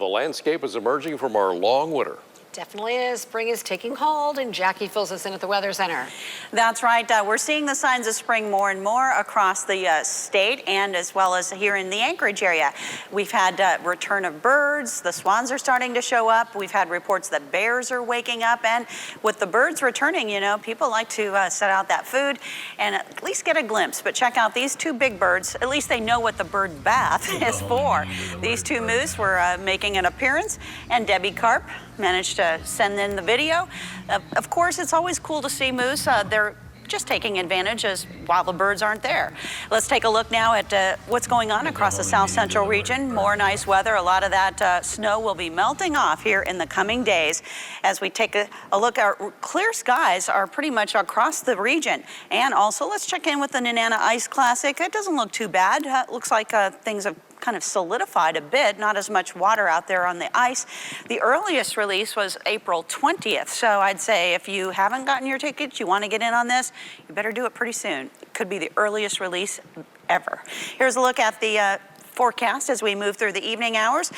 the landscape is emerging from our long winter. Definitely is. Spring is taking hold, and Jackie fills us in at the Weather Center. That's right. We're seeing the signs of spring more and more across the state, and as well as here in the Anchorage area. We've had return of birds. The swans are starting to show up. We've had reports that bears are waking up, and with the birds returning, you know, people like to set out that food and at least get a glimpse. But check out these two big birds. At least they know what the bird bath is for. These two moose were making an appearance, and Debbie Karp managed to send in the video. Of course, it's always cool to see moose. They're just taking advantage while the birds aren't there. Let's take a look now at what's going on across the South Central region. More nice weather. A lot of that snow will be melting off here in the coming days. As we take a look, our clear skies are pretty much across the region. And also, let's check in with the NENANA Ice Classic. It doesn't look too bad. Looks like things have kind of solidified a bit, not as much water out there on the ice. The earliest release was April 20th, so I'd say if you haven't gotten your tickets, you want to get in on this, you better do it pretty soon. It could be the earliest release ever. Here's a look at the forecast as we move through the evening hours.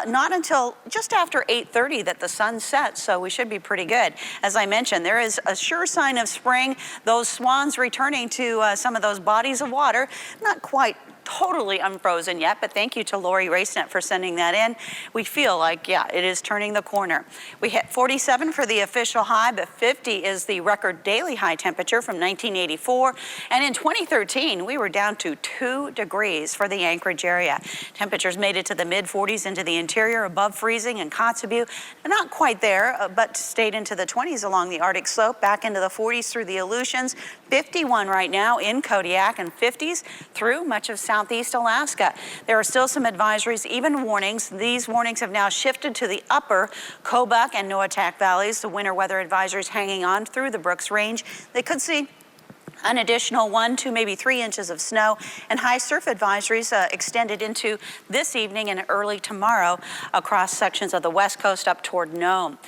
Not until just after 8:30 that the sun sets, so we should be pretty good. As I mentioned, there is a sure sign of spring. Those swans returning to some of those bodies of water, not quite totally unfrozen yet, but thank you to Lori Racenet for sending that in. We feel like, yeah, it is turning the corner. We hit 47 for the official high, but 50 is the record daily high temperature from 1984. And in 2013, we were down to 2 degrees for the Anchorage area. Temperatures made it to the mid-40s into the interior, above freezing in Kotzebue. Not quite there, but stayed into the 20s along the Arctic slope, back into the 40s through the Aleutians. 51 right now in Kodiak, and 50s through much of Southeast Alaska. There are still some advisories, even warnings. These warnings have now shifted to the upper Kobuk and Noatak valleys. The winter weather advisories hanging on through the Brooks Range. They could see an additional 1 to maybe 3 inches of snow, and high surf advisories extended into this evening and early tomorrow across sections of the west coast up toward Nome.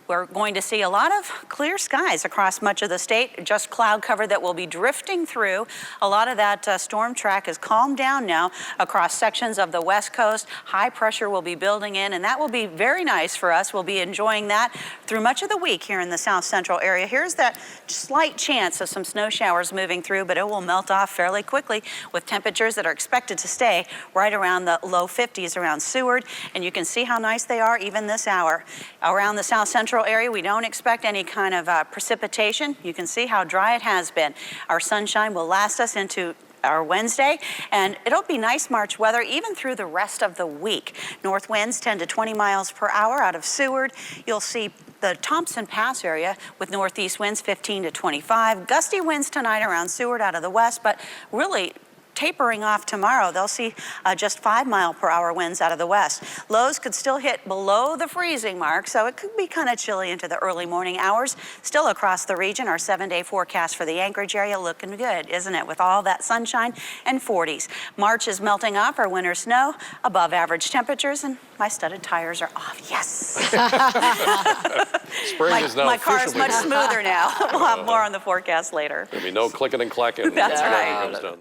We're going to see a lot of clear skies across much of the state, just cloud cover that will be drifting through. A lot of that storm track has calmed down now across sections of the west coast. High pressure will be building in, and that will be very nice for us. We'll be enjoying that through much of the week here in the South Central area. Here's that slight chance of some snow showers moving through, but it will melt off fairly quickly with temperatures that are expected to stay right around the low 50s around Seward, and you can see how nice they are even this hour. Around the South Central area, we don't expect any kind of precipitation. You can see how dry it has been. Our sunshine will last us into our Wednesday, and it'll be nice March weather even through the rest of the week. North winds 10 to 20 miles per hour out of Seward. You'll see the Thompson Pass area with northeast winds 15 to 25. Gusty winds tonight around Seward out of the west, but really tapering off tomorrow. They'll see just 5-mile-per-hour winds out of the west. Lows could still hit below the freezing mark, so it could be kind of chilly into the early morning hours. Still across the region, our 7-day forecast for the Anchorage area looking good, isn't it? With all that sunshine and 40s. March is melting off our winter snow, above average temperatures, and my studded tires are off. Yes! Spring is now my car is officially much smoother now. We'll have more on the forecast later. There'll be no clicking and clacking. That's right.